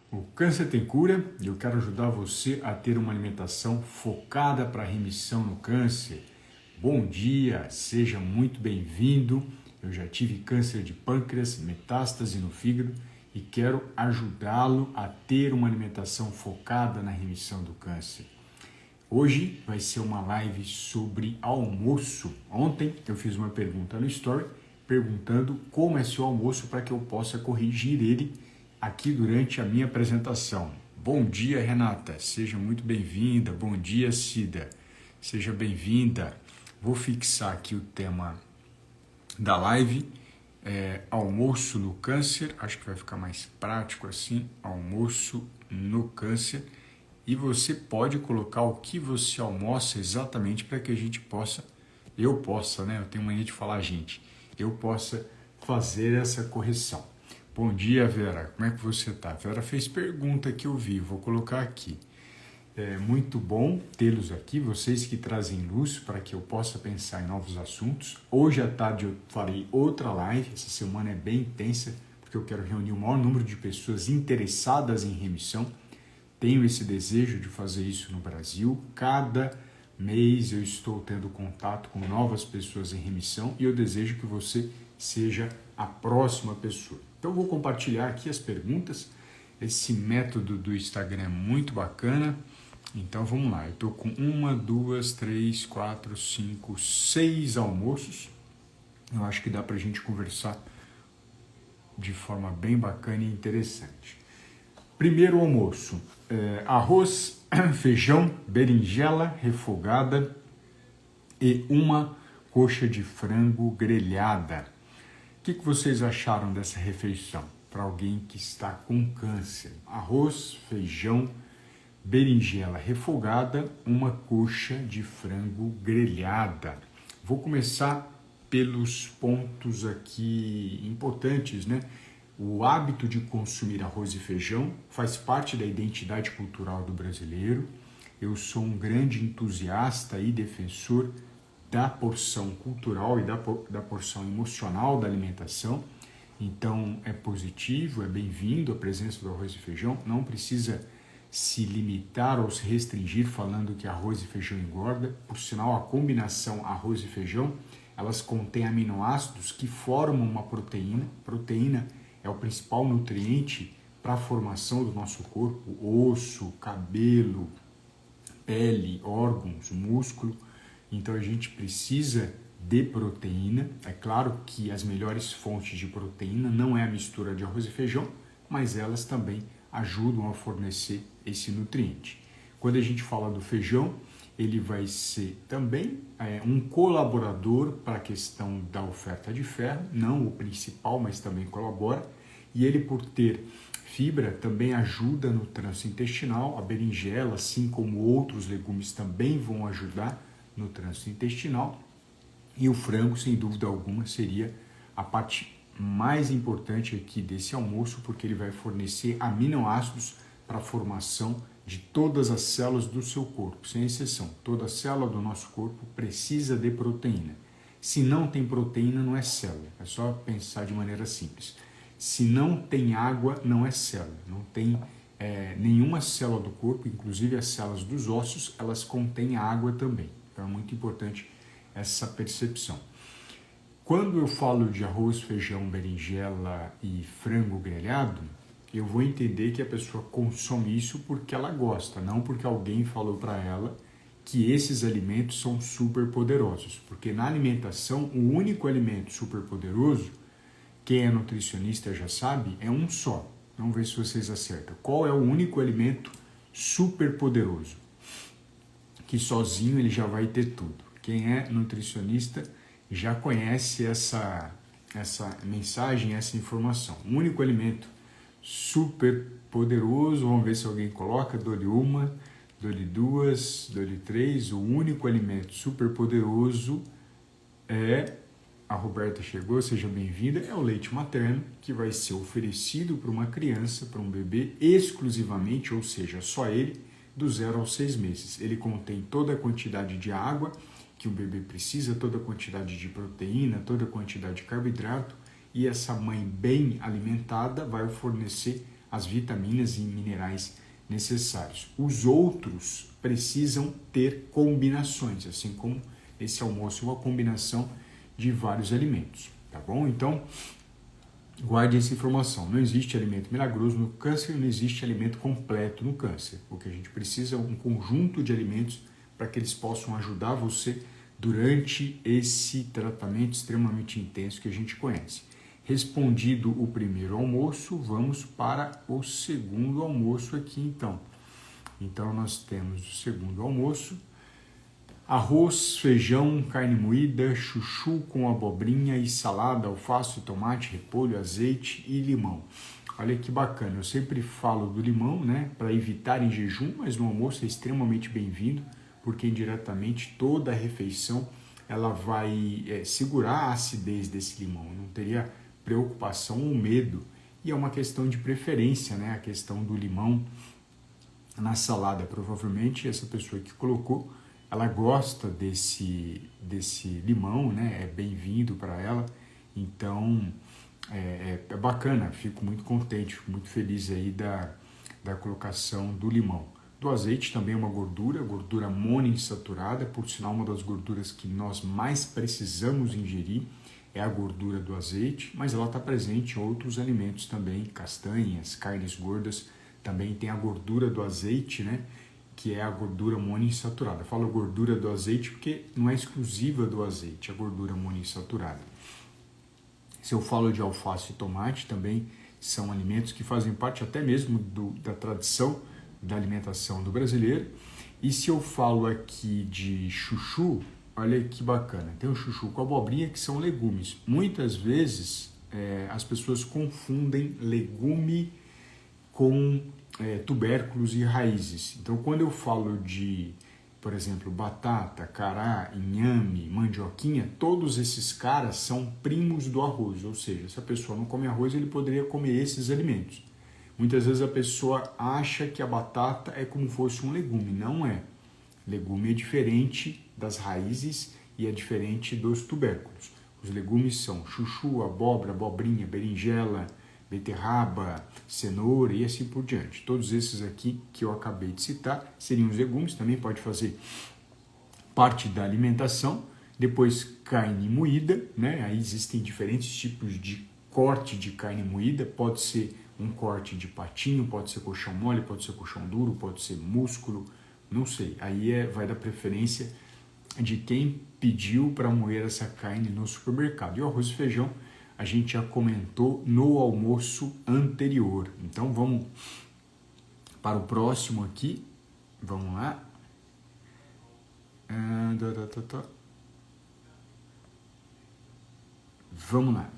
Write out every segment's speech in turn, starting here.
O câncer tem cura e eu quero ajudar você a ter uma alimentação focada para a remissão no câncer. Bom dia, seja muito bem-vindo. Eu já tive câncer de pâncreas, metástase no fígado e quero ajudá-lo a ter uma alimentação focada na remissão do câncer. Hoje vai ser uma live sobre almoço. Ontem eu fiz uma pergunta no Story perguntando como é seu almoço para que eu possa corrigir ele aqui durante a minha apresentação. Bom dia, Renata, seja muito bem-vinda. Bom dia, Cida, seja bem-vinda. Vou fixar aqui o tema da live, almoço no câncer, acho que vai ficar mais prático assim, almoço no câncer, e você pode colocar o que você almoça exatamente para que a gente possa, eu tenho mania de falar eu possa fazer essa correção. Bom dia, Vera. Como é que você está? Vera fez pergunta que eu vi, vou colocar aqui. É muito bom tê-los aqui, vocês que trazem luz para que eu possa pensar em novos assuntos. Hoje à tarde eu farei outra live, essa semana é bem intensa, porque eu quero reunir o maior número de pessoas interessadas em remissão. Tenho esse desejo de fazer isso no Brasil. Cada mês eu estou tendo contato com novas pessoas em remissão e eu desejo que você seja a próxima pessoa. Então eu vou compartilhar aqui as perguntas. Esse método do Instagram é muito bacana. Então vamos lá, eu estou com 1, 2, 3, 4, 5, 6 almoços. Eu acho que dá para a gente conversar de forma bem bacana e interessante. Primeiro almoço, arroz, feijão, berinjela refogada e uma coxa de frango grelhada. O que vocês acharam dessa refeição para alguém que está com câncer? Arroz, feijão, berinjela refogada, uma coxa de frango grelhada. Vou começar pelos pontos aqui importantes, né? O hábito de consumir arroz e feijão faz parte da identidade cultural do brasileiro. Eu sou um grande entusiasta e defensor da porção cultural e da porção emocional da alimentação. Então é positivo, é bem-vindo a presença do arroz e feijão. Não precisa se limitar ou se restringir falando que arroz e feijão engorda. Por sinal, a combinação arroz e feijão, elas contêm aminoácidos que formam uma proteína. Proteína é o principal nutriente para a formação do nosso corpo, osso, cabelo, pele, órgãos, músculo. Então a gente precisa de proteína. É claro que as melhores fontes de proteína não é a mistura de arroz e feijão, mas elas também ajudam a fornecer esse nutriente. Quando a gente fala do feijão, ele vai ser também um colaborador para a questão da oferta de ferro, não o principal, mas também colabora. E ele, por ter fibra, também ajuda no trânsito intestinal. A berinjela, assim como outros legumes, também vão ajudar no trânsito intestinal. E o frango, sem dúvida alguma, seria a parte mais importante aqui desse almoço, porque ele vai fornecer aminoácidos para a formação de todas as células do seu corpo, sem exceção. Toda célula do nosso corpo precisa de proteína. Se não tem proteína, não é célula. É só pensar de maneira simples. Se não tem água, não é célula. Não tem nenhuma célula do corpo, inclusive as células dos ossos, elas contêm água também. Então é muito importante essa percepção. Quando eu falo de arroz, feijão, berinjela e frango grelhado, eu vou entender que a pessoa consome isso porque ela gosta, não porque alguém falou para ela que esses alimentos são super poderosos. Porque na alimentação, o único alimento super poderoso, quem é nutricionista já sabe, é um só. Vamos ver se vocês acertam. Qual é o único alimento super poderoso? Que sozinho ele já vai ter tudo. Quem é nutricionista já conhece essa mensagem, essa informação. O único alimento super poderoso, vamos ver se alguém coloca, dou-lhe uma, dou-lhe duas, dou-lhe três. O único alimento super poderoso a Roberta chegou, seja bem-vinda, é o leite materno, que vai ser oferecido para uma criança, para um bebê, exclusivamente, ou seja, só ele, do 0 aos 6 meses. Ele contém toda a quantidade de água que o bebê precisa, toda a quantidade de proteína, toda a quantidade de carboidrato, e essa mãe bem alimentada vai fornecer as vitaminas e minerais necessários. Os outros precisam ter combinações, assim como esse almoço é uma combinação de vários alimentos, tá bom? Então, guarde essa informação. Não existe alimento milagroso no câncer, não existe alimento completo no câncer. O que a gente precisa é um conjunto de alimentos para que eles possam ajudar você durante esse tratamento extremamente intenso que a gente conhece. Respondido o primeiro almoço, vamos para o segundo almoço aqui então. Então nós temos o segundo almoço: arroz, feijão, carne moída, chuchu com abobrinha e salada, alface, tomate, repolho, azeite e limão. Olha que bacana, eu sempre falo do limão, né, para evitar em jejum, mas no almoço é extremamente bem-vindo, porque indiretamente toda a refeição ela vai segurar a acidez desse limão, não teria preocupação ou medo, e é uma questão de preferência, né, a questão do limão na salada. Provavelmente essa pessoa que colocou, ela gosta desse limão, né? É bem-vindo para ela, então é bacana, fico muito contente, fico muito feliz aí da colocação do limão. Do azeite também é uma gordura monoinsaturada, por sinal uma das gorduras que nós mais precisamos ingerir é a gordura do azeite, mas ela está presente em outros alimentos também, castanhas, carnes gordas, também tem a gordura do azeite, né? Que é a gordura monoinsaturada. Eu falo gordura do azeite porque não é exclusiva do azeite, a gordura monoinsaturada. Se eu falo de alface e tomate, também são alimentos que fazem parte até mesmo da tradição da alimentação do brasileiro. E se eu falo aqui de chuchu, olha que bacana, tem o chuchu com abobrinha, que são legumes. Muitas vezes as pessoas confundem legume com tubérculos e raízes. Então, quando eu falo de, por exemplo, batata, cará, inhame, mandioquinha, todos esses caras são primos do arroz, ou seja, se a pessoa não come arroz, ele poderia comer esses alimentos. Muitas vezes a pessoa acha que a batata é como fosse um legume, não é. Legume é diferente das raízes e é diferente dos tubérculos. Os legumes são chuchu, abóbora, abobrinha, berinjela, beterraba, cenoura e assim por diante. Todos esses aqui que eu acabei de citar seriam os legumes, também pode fazer parte da alimentação. Depois, carne moída, né? Aí existem diferentes tipos de corte de carne moída, pode ser um corte de patinho, pode ser colchão mole, pode ser colchão duro, pode ser músculo, não sei. Aí vai da preferência de quem pediu para moer essa carne no supermercado. E o arroz e feijão a gente já comentou no almoço anterior. Então vamos para o próximo aqui. Vamos lá. Vamos lá.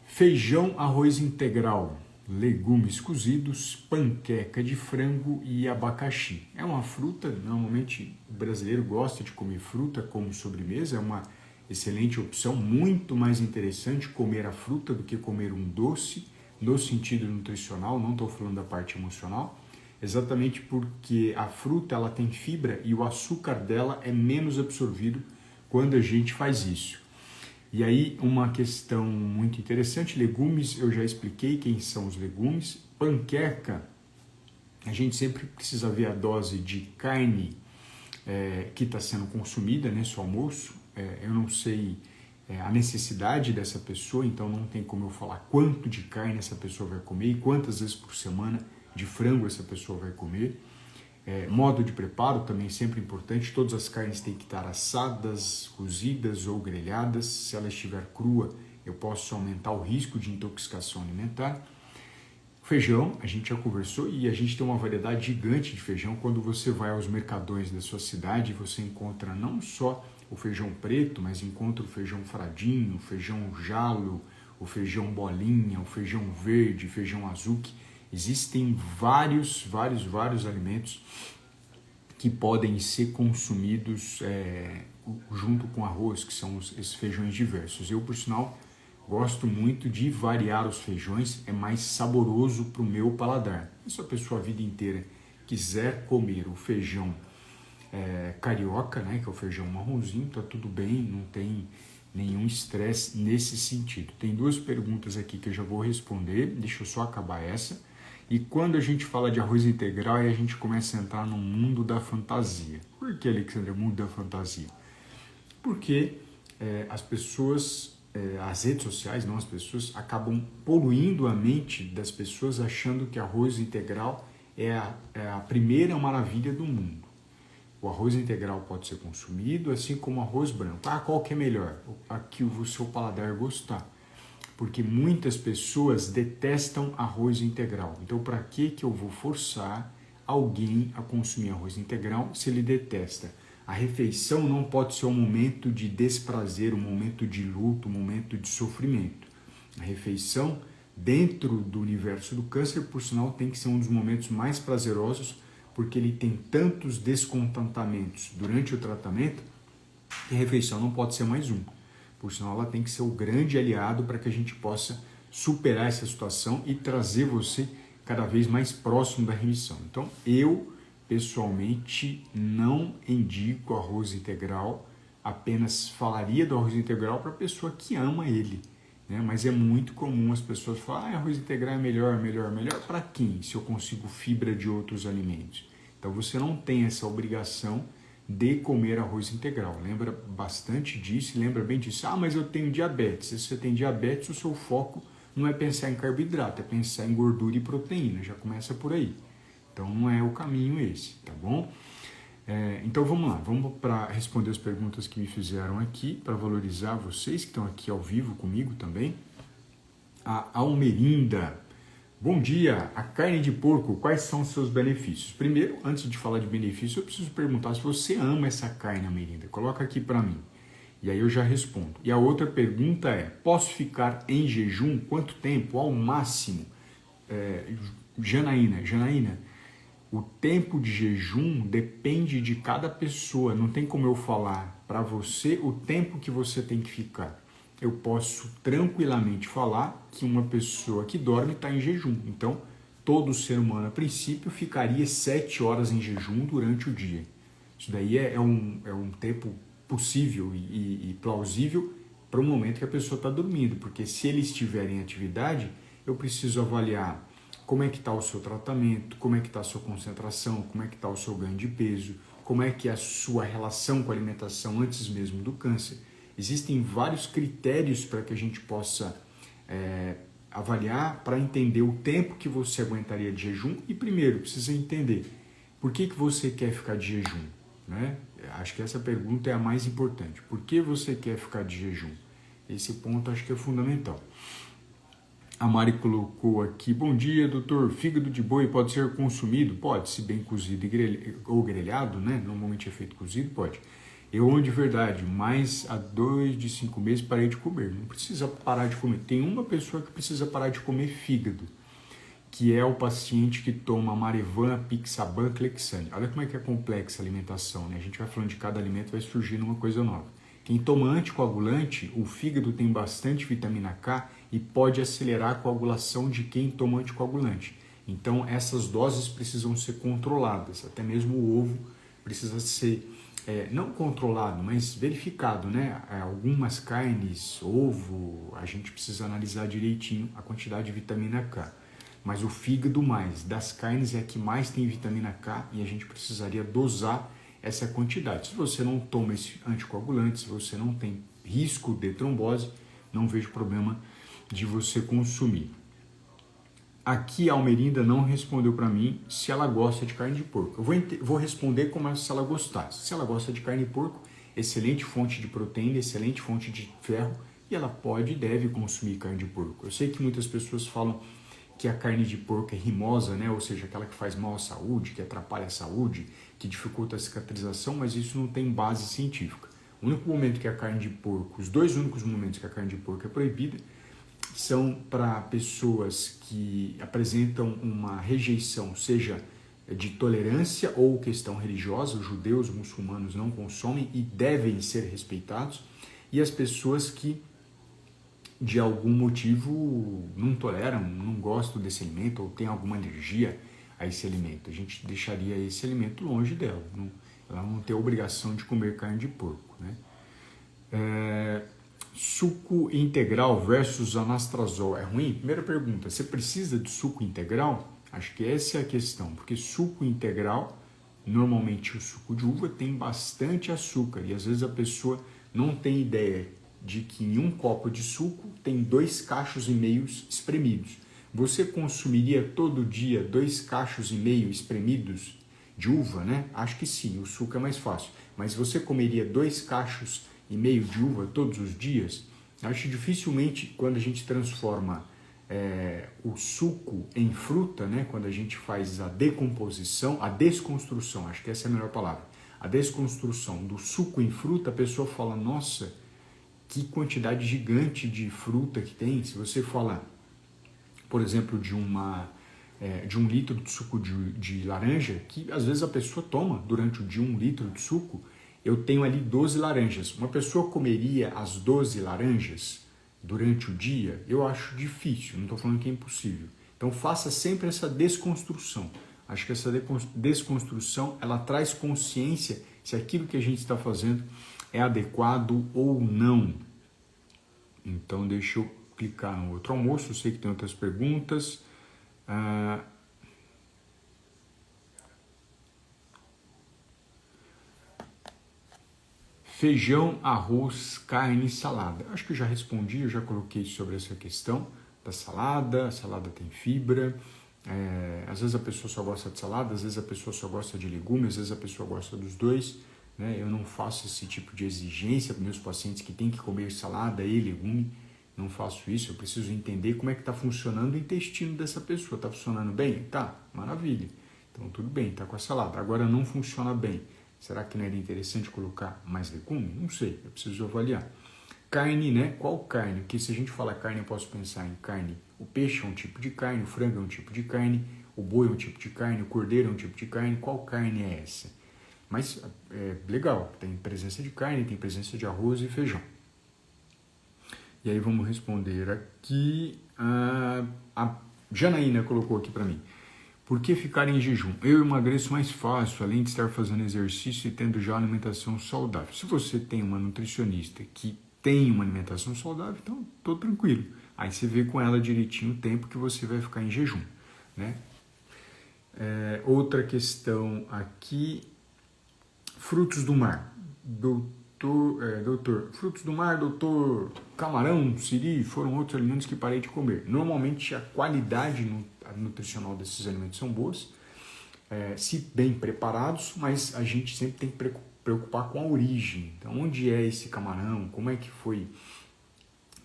Feijão, arroz integral, legumes cozidos, panqueca de frango e abacaxi. É uma fruta, normalmente o brasileiro gosta de comer fruta como sobremesa, é uma excelente opção, muito mais interessante comer a fruta do que comer um doce, no sentido nutricional, não estou falando da parte emocional, exatamente porque a fruta ela tem fibra e o açúcar dela é menos absorvido quando a gente faz isso. E aí uma questão muito interessante, legumes, eu já expliquei quem são os legumes. Panqueca, a gente sempre precisa ver a dose de carne que está sendo consumida nesse almoço. Eu não sei a necessidade dessa pessoa, então não tem como eu falar quanto de carne essa pessoa vai comer e quantas vezes por semana de frango essa pessoa vai comer. Modo de preparo também sempre importante, todas as carnes têm que estar assadas, cozidas ou grelhadas. Se ela estiver crua, eu posso aumentar o risco de intoxicação alimentar. Feijão, a gente já conversou e a gente tem uma variedade gigante de feijão. Quando você vai aos mercadões da sua cidade, você encontra não só o feijão preto, mas encontra o feijão fradinho, o feijão jalo, o feijão bolinha, o feijão verde, feijão azuki. Existem vários alimentos que podem ser consumidos junto com arroz, que são esses feijões diversos. Eu, por sinal, gosto muito de variar os feijões, é mais saboroso para o meu paladar. E se a pessoa a vida inteira quiser comer o feijão carioca, né, que é o feijão marronzinho, tá tudo bem, não tem nenhum estresse nesse sentido. Tem duas perguntas aqui que eu já vou responder, deixa eu só acabar essa. E quando a gente fala de arroz integral, aí a gente começa a entrar no mundo da fantasia. Por que, Alexandre, o mundo da fantasia? Porque as pessoas, as redes sociais, não as pessoas, acabam poluindo a mente das pessoas achando que arroz integral é a primeira maravilha do mundo. O arroz integral pode ser consumido, assim como o arroz branco. Qual que é melhor? A que o seu paladar gostar. Porque muitas pessoas detestam arroz integral. Então, para que eu vou forçar alguém a consumir arroz integral se ele detesta? A refeição não pode ser um momento de desprazer, um momento de luto, um momento de sofrimento. A refeição, dentro do universo do câncer, por sinal, tem que ser um dos momentos mais prazerosos, porque ele tem tantos descontentamentos durante o tratamento que a refeição não pode ser mais um. Por sinal, ela tem que ser o grande aliado para que a gente possa superar essa situação e trazer você cada vez mais próximo da remissão. Então, eu, pessoalmente, não indico arroz integral, apenas falaria do arroz integral para a pessoa que ama ele. Né? Mas é muito comum as pessoas falarem, arroz integral é melhor para quem? Se eu consigo fibra de outros alimentos. Então, você não tem essa obrigação de comer arroz integral. Lembra bastante disso, lembra bem disso. Mas eu tenho diabetes. Se você tem diabetes, o seu foco não é pensar em carboidrato, é pensar em gordura e proteína. Já começa por aí. Então não é o caminho esse, tá bom? Então vamos lá, vamos para responder as perguntas que me fizeram aqui, para valorizar vocês que estão aqui ao vivo comigo também. A Almerinda. Bom dia, a carne de porco, quais são os seus benefícios? Primeiro, antes de falar de benefícios, eu preciso perguntar se você ama essa carne, Almerinda. Coloca aqui para mim, e aí eu já respondo. E a outra pergunta é, posso ficar em jejum? Quanto tempo? Ao máximo? Janaína, o tempo de jejum depende de cada pessoa, não tem como eu falar para você o tempo que você tem que ficar. Eu posso tranquilamente falar que uma pessoa que dorme está em jejum. Então, todo ser humano, a princípio, ficaria 7 horas em jejum durante o dia. Isso daí é um tempo possível e plausível para o momento que a pessoa está dormindo. Porque se ele estiver em atividade, eu preciso avaliar como é que está o seu tratamento, como é que está a sua concentração, como é que está o seu ganho de peso, como é que é a sua relação com a alimentação antes mesmo do câncer. Existem vários critérios para que a gente possa avaliar para entender o tempo que você aguentaria de jejum e primeiro precisa entender por que você quer ficar de jejum, né? Acho que essa pergunta é a mais importante. Por que você quer ficar de jejum? Esse ponto acho que é fundamental. A Mari colocou aqui, bom dia doutor, fígado de boi pode ser consumido? Pode, se bem cozido ou grelhado, né? Normalmente é feito cozido, pode. Eu, de verdade, mais há 2 de 5 meses parei de comer. Não precisa parar de comer. Tem uma pessoa que precisa parar de comer fígado, que é o paciente que toma Marevan, Pixaban, Clexane. Olha como é que é complexa a alimentação, né? A gente vai falando de cada alimento, vai surgindo uma coisa nova. Quem toma anticoagulante, o fígado tem bastante vitamina K e pode acelerar a coagulação de quem toma anticoagulante. Então, essas doses precisam ser controladas. Até mesmo o ovo precisa ser não controlado, mas verificado, né? Algumas carnes, ovo, a gente precisa analisar direitinho a quantidade de vitamina K. Mas o fígado mais, das carnes é a que mais tem vitamina K e a gente precisaria dosar essa quantidade. Se você não toma esse anticoagulante, se você não tem risco de trombose, não vejo problema de você consumir. Aqui a Almerinda não respondeu para mim se ela gosta de carne de porco. Eu vou responder como se ela gostasse. Se ela gosta de carne de porco, excelente fonte de proteína, excelente fonte de ferro, e ela pode e deve consumir carne de porco. Eu sei que muitas pessoas falam que a carne de porco é rimosa, né? Ou seja, aquela que faz mal à saúde, que atrapalha a saúde, que dificulta a cicatrização, mas isso não tem base científica. O único momento que a carne de porco, os 2 únicos momentos que a carne de porco é proibida, são para pessoas que apresentam uma rejeição, seja de tolerância ou questão religiosa, os judeus, os muçulmanos não consomem e devem ser respeitados, e as pessoas que de algum motivo não toleram, não gostam desse alimento ou têm alguma alergia a esse alimento. A gente deixaria esse alimento longe dela, ela não tem a obrigação de comer carne de porco, né? Suco integral versus anastrozol é ruim? Primeira pergunta, você precisa de suco integral? Acho que essa é a questão, porque suco integral, normalmente o suco de uva tem bastante açúcar e às vezes a pessoa não tem ideia de que em um copo de suco tem 2,5 cachos espremidos. Você consumiria todo dia 2,5 cachos espremidos de uva, né? Acho que sim, o suco é mais fácil. Mas você comeria 2,5 cachos de uva todos os dias? Acho que dificilmente quando a gente transforma o suco em fruta, né? Quando a gente faz a decomposição, a desconstrução, acho que essa é a melhor palavra, a desconstrução do suco em fruta, a pessoa fala, nossa, que quantidade gigante de fruta que tem. Se você falar, por exemplo, de um litro de suco de laranja, que às vezes a pessoa toma durante o dia 1 litro de suco, eu tenho ali 12 laranjas. Uma pessoa comeria as 12 laranjas durante o dia? Eu acho difícil, não estou falando que é impossível. Então faça sempre essa desconstrução. Acho que essa desconstrução, ela traz consciência se aquilo que a gente está fazendo é adequado ou não. Então deixa eu clicar no outro almoço, eu sei que tem outras perguntas. Feijão, arroz, carne e salada. Acho que eu já respondi, eu já coloquei sobre essa questão da salada. A salada tem fibra. Às vezes a pessoa só gosta de salada, às vezes a pessoa só gosta de legumes, às vezes a pessoa gosta dos dois. Né? Eu não faço esse tipo de exigência para meus pacientes que têm que comer salada e legume. Não faço isso, eu preciso entender como é que está funcionando o intestino dessa pessoa. Está funcionando bem? Tá, maravilha. Então tudo bem, está com a salada. Agora não funciona bem. Será que não era interessante colocar mais legume? Não sei, eu preciso avaliar. Carne, né? Qual carne? Porque se a gente fala carne, eu posso pensar em carne. O peixe é um tipo de carne, o frango é um tipo de carne, o boi é um tipo de carne, o cordeiro é um tipo de carne. Qual carne é essa? Mas legal, tem presença de carne, tem presença de arroz e feijão. E aí vamos responder aqui. A Janaína colocou aqui para mim. Por que ficar em jejum? Eu emagreço mais fácil, além de estar fazendo exercício e tendo já alimentação saudável. Se você tem uma nutricionista que tem uma alimentação saudável, então estou tranquilo. Aí você vê com ela direitinho o tempo que você vai ficar em jejum. Né? Outra questão aqui. Frutos do mar. Doutor, frutos do mar, doutor, camarão, siri, foram outros alimentos que parei de comer. Normalmente a qualidade nutricional desses alimentos são boas, se bem preparados, mas a gente sempre tem que preocupar com a origem. Então, onde é esse camarão? Como é que foi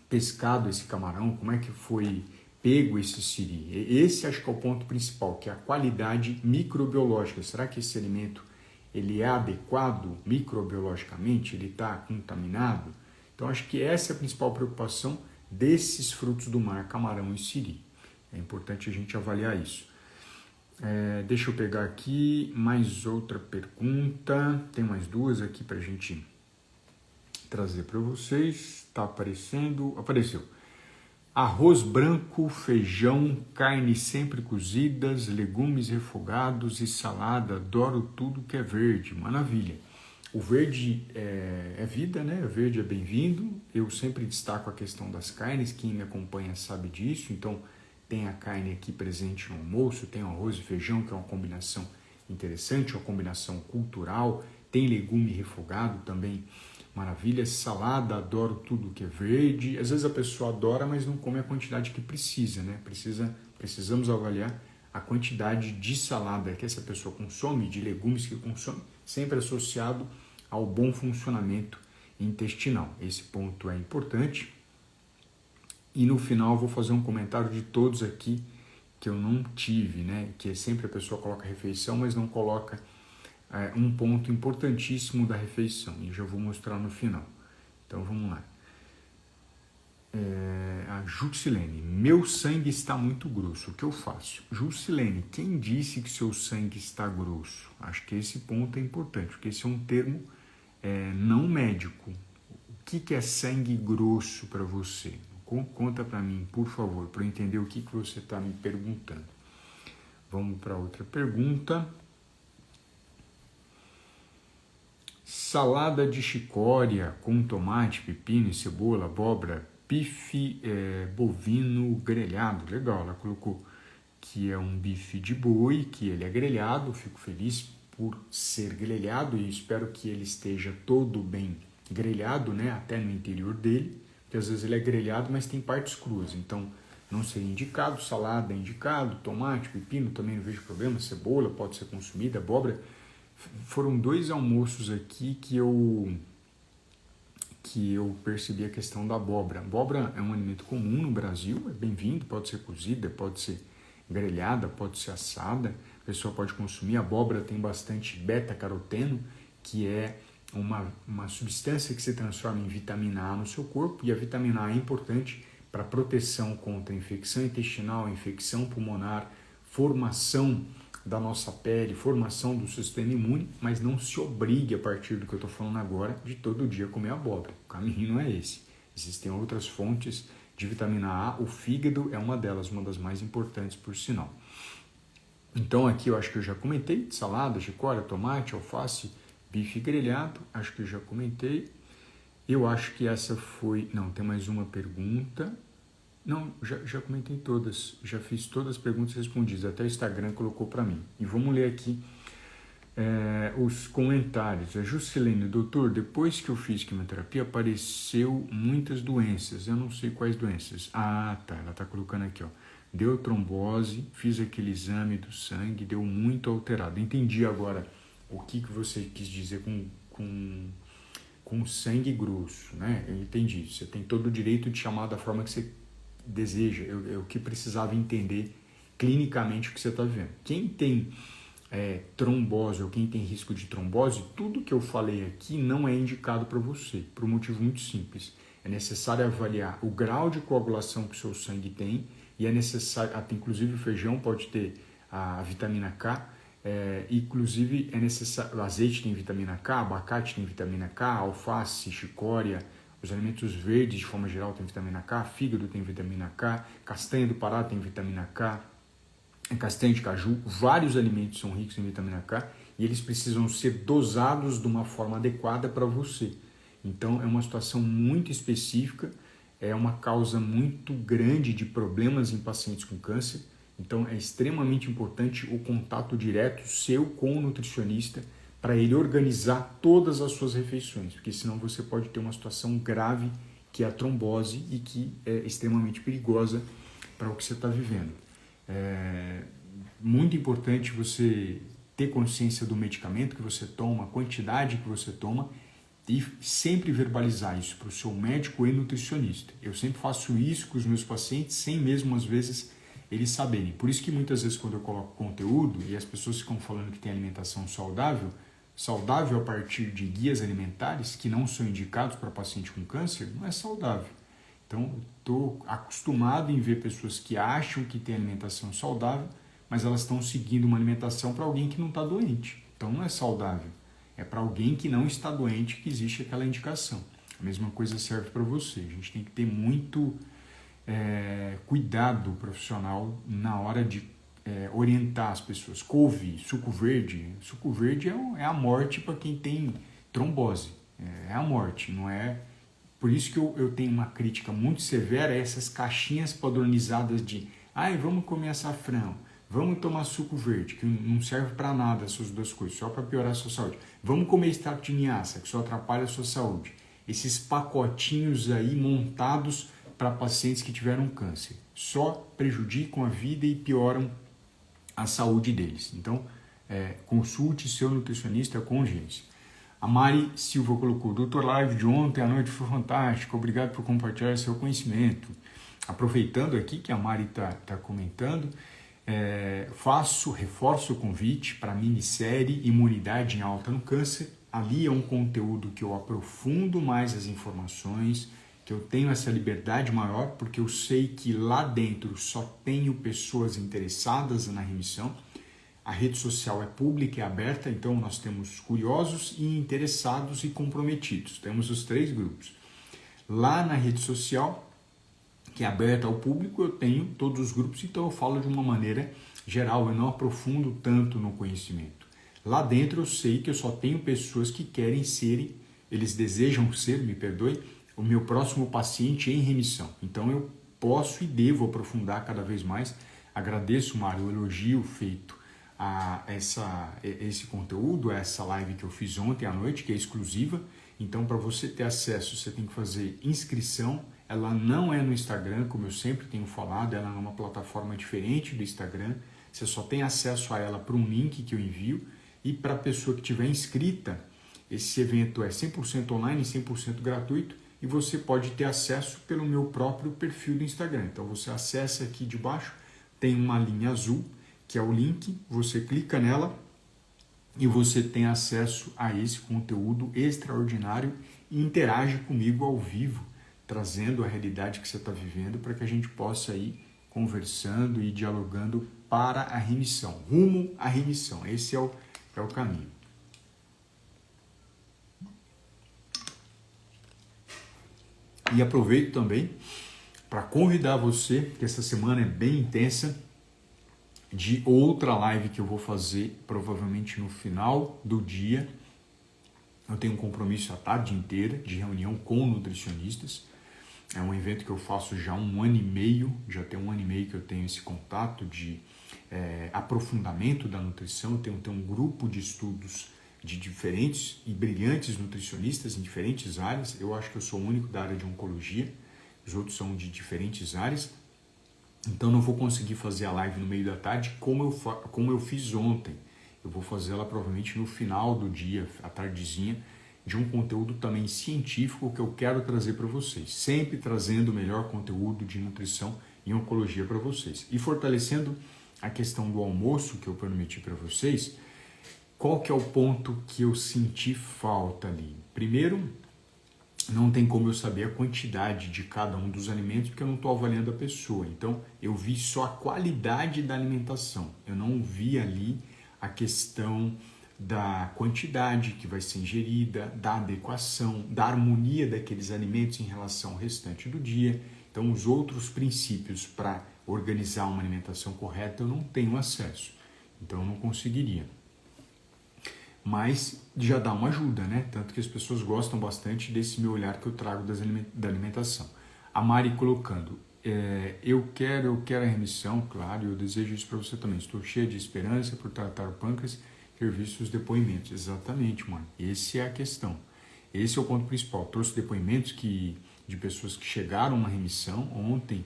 pescado esse camarão? Como é que foi pego esse siri? Esse acho que é o ponto principal, que é a qualidade microbiológica. Será que esse alimento ele é adequado microbiologicamente? Ele está contaminado? Então, acho que essa é a principal preocupação desses frutos do mar, camarão e siri. É importante a gente avaliar isso. Deixa eu pegar aqui mais outra pergunta. Tem mais duas aqui para a gente trazer para vocês. Está aparecendo? Apareceu. Arroz branco, feijão, carne sempre cozidas, legumes refogados e salada. Adoro tudo que é verde. Maravilha. O verde é vida, né? O verde é bem-vindo. Eu sempre destaco a questão das carnes. Quem me acompanha sabe disso. Então, tem a carne aqui presente no almoço, tem o arroz e feijão, que é uma combinação interessante, uma combinação cultural. Tem legume refogado também. Maravilha, salada, adoro tudo que é verde. Às vezes a pessoa adora, mas não come a quantidade que precisa, né? Precisamos avaliar a quantidade de salada que essa pessoa consome, de legumes que consome, sempre associado ao bom funcionamento intestinal. Esse ponto é importante. E no final eu vou fazer um comentário de todos aqui que eu não tive, né? Que sempre a pessoa coloca refeição, mas não coloca um ponto importantíssimo da refeição, e já vou mostrar no final. Então vamos lá. A Jusilene, meu sangue está muito grosso, o que eu faço? Jusilene, quem disse que seu sangue está grosso? Acho que esse ponto é importante, porque esse é um termo não médico. O que é sangue grosso para você? Conta para mim, por favor, para eu entender o que você está me perguntando. Vamos para outra pergunta. Salada de chicória com tomate, pepino, cebola, abóbora, bife bovino grelhado. Legal, ela colocou que é um bife de boi, que ele é grelhado. Fico feliz por ser grelhado e espero que ele esteja todo bem grelhado, né, até no interior dele, porque às vezes ele é grelhado, mas tem partes cruas, então não seria indicado. Salada é indicado, tomate, pepino também não vejo problema, cebola pode ser consumida, abóbora. Foram 2 almoços aqui que eu percebi a questão da abóbora. Abóbora é um alimento comum no Brasil, é bem-vindo, pode ser cozida, pode ser grelhada, pode ser assada, a pessoa pode consumir. A abóbora tem bastante beta-caroteno, que é uma substância que se transforma em vitamina A no seu corpo, e a vitamina A é importante para proteção contra infecção intestinal, infecção pulmonar, formação da nossa pele, formação do sistema imune, mas não se obrigue, a partir do que eu estou falando agora, de todo dia comer abóbora. O caminho não é esse. Existem outras fontes de vitamina A, o fígado é uma delas, uma das mais importantes, por sinal. Então aqui eu acho que eu já comentei, salada, chicória, tomate, alface, bife grelhado, acho que eu já comentei. Eu acho que essa foi... Não, tem mais uma pergunta. Não, já comentei todas, já fiz todas as perguntas respondidas, até o Instagram colocou para mim. E vamos ler aqui os comentários. A Juscelene: doutor, depois que eu fiz quimioterapia apareceu muitas doenças, eu não sei quais doenças. Ah, tá, ela tá colocando aqui, ó. Deu trombose, fiz aquele exame do sangue, deu muito alterado. Entendi agora o que você quis dizer com sangue grosso, né? Eu entendi, você tem todo o direito de chamar da forma que você deseja. Eu que precisava entender clinicamente o que você está vivendo. Quem tem trombose ou quem tem risco de trombose, tudo que eu falei aqui não é indicado para você, por um motivo muito simples. É necessário avaliar o grau de coagulação que o seu sangue tem, e é necessário, inclusive o feijão pode ter a vitamina K, inclusive é necessário, o azeite tem vitamina K, abacate tem vitamina K, alface, chicória, os alimentos verdes de forma geral tem vitamina K, fígado tem vitamina K, castanha do Pará tem vitamina K, castanha de caju, vários alimentos são ricos em vitamina K e eles precisam ser dosados de uma forma adequada para você. Então é uma situação muito específica, é uma causa muito grande de problemas em pacientes com câncer. Então é extremamente importante o contato direto seu com o nutricionista para ele organizar todas as suas refeições, porque senão você pode ter uma situação grave, que é a trombose, e que é extremamente perigosa para o que você está vivendo. É muito importante você ter consciência do medicamento que você toma, a quantidade que você toma, e sempre verbalizar isso para o seu médico e nutricionista. Eu sempre faço isso com os meus pacientes, sem mesmo às vezes eles saberem. Por isso que muitas vezes quando eu coloco conteúdo e as pessoas ficam falando que tem alimentação saudável a partir de guias alimentares que não são indicados para paciente com câncer, não é saudável. Então, estou acostumado em ver pessoas que acham que tem alimentação saudável, mas elas estão seguindo uma alimentação para alguém que não está doente. Então, não é saudável. É para alguém que não está doente que existe aquela indicação. A mesma coisa serve para você. A gente tem que ter muito cuidado profissional na hora de orientar as pessoas. Couve, suco verde. Suco verde é a morte para quem tem trombose. É a morte, não é... Por isso que eu tenho uma crítica muito severa a essas caixinhas padronizadas de vamos comer açafrão, vamos tomar suco verde, que não serve para nada essas duas coisas, só para piorar a sua saúde. Vamos comer extrato de linhaça, que só atrapalha a sua saúde. Esses pacotinhos aí montados para pacientes que tiveram câncer, só prejudicam a vida e pioram a saúde deles. Então, consulte seu nutricionista com urgência. A Mari Silva colocou: doutor, live de ontem à noite foi fantástico, obrigado por compartilhar seu conhecimento. Aproveitando aqui que a Mari está comentando, reforço o convite para a minissérie Imunidade em Alta no Câncer. Ali é um conteúdo que eu aprofundo mais as informações, que eu tenho essa liberdade maior, porque eu sei que lá dentro só tenho pessoas interessadas na remissão. A rede social é pública, é aberta, então nós temos curiosos e interessados e comprometidos. Temos os 3 grupos. Lá na rede social, que é aberta ao público, eu tenho todos os grupos, então eu falo de uma maneira geral, eu não aprofundo tanto no conhecimento. Lá dentro eu sei que eu só tenho pessoas que querem serem, eles desejam ser, me perdoe, o meu próximo paciente em remissão. Então eu posso e devo aprofundar cada vez mais Agradeço, Mário, o elogio feito a esse conteúdo, a essa live que eu fiz ontem à noite, que é exclusiva. Então, para você ter acesso, você tem que fazer inscrição. Ela não é no Instagram, como eu sempre tenho falado, ela é numa plataforma diferente do Instagram. Você só tem acesso a ela por um link que eu envio. E para a pessoa que estiver inscrita, esse evento é 100% online, 100% gratuito, e você pode ter acesso pelo meu próprio perfil do Instagram. Então você acessa aqui de baixo, tem uma linha azul, que é o link, você clica nela e você tem acesso a esse conteúdo extraordinário e interage comigo ao vivo, trazendo a realidade que você está vivendo para que a gente possa ir conversando e dialogando para a remissão, rumo à remissão. Esse é o caminho. E aproveito também para convidar você, que essa semana é bem intensa, de outra live que eu vou fazer provavelmente no final do dia. Eu tenho um compromisso a tarde inteira de reunião com nutricionistas. É um evento que eu faço já há um ano e meio, já tem um ano e meio que eu tenho esse contato de aprofundamento da nutrição. Eu tenho um grupo de estudos de diferentes e brilhantes nutricionistas em diferentes áreas. Eu acho que eu sou o único da área de oncologia, os outros são de diferentes áreas. Então não vou conseguir fazer a live no meio da tarde como eu fiz ontem. Eu vou fazer ela provavelmente no final do dia, à tardezinha, de um conteúdo também científico que eu quero trazer para vocês. Sempre trazendo o melhor conteúdo de nutrição e oncologia para vocês. E fortalecendo a questão do almoço que eu prometi para vocês, qual que é o ponto que eu senti falta ali? Primeiro, não tem como eu saber a quantidade de cada um dos alimentos, porque eu não estou avaliando a pessoa. Então, eu vi só a qualidade da alimentação. Eu não vi ali a questão da quantidade que vai ser ingerida, da adequação, da harmonia daqueles alimentos em relação ao restante do dia. Então, os outros princípios para organizar uma alimentação correta eu não tenho acesso. Então, eu não conseguiria. Mas já dá uma ajuda, né? Tanto que as pessoas gostam bastante desse meu olhar que eu trago da alimentação. A Mari colocando, eu quero a remissão, claro, e eu desejo isso para você também. Estou cheia de esperança por tratar o pâncreas, ter visto os depoimentos. Exatamente, mano. Essa é a questão. Esse é o ponto principal. Trouxe depoimentos de pessoas que chegaram a uma remissão. Ontem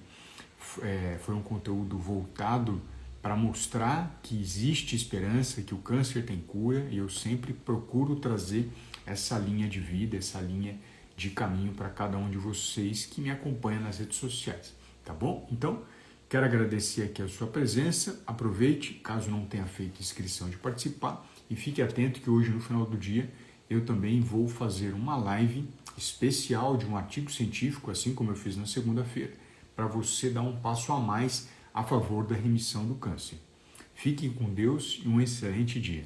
foi um conteúdo voltado para mostrar que existe esperança, que o câncer tem cura, e eu sempre procuro trazer essa linha de vida, essa linha de caminho para cada um de vocês que me acompanha nas redes sociais, tá bom? Então, quero agradecer aqui a sua presença, aproveite, caso não tenha feito inscrição de participar, e fique atento que hoje, no final do dia, eu também vou fazer uma live especial de um artigo científico, assim como eu fiz na segunda-feira, para você dar um passo a mais a favor da remissão do câncer. Fiquem com Deus e um excelente dia.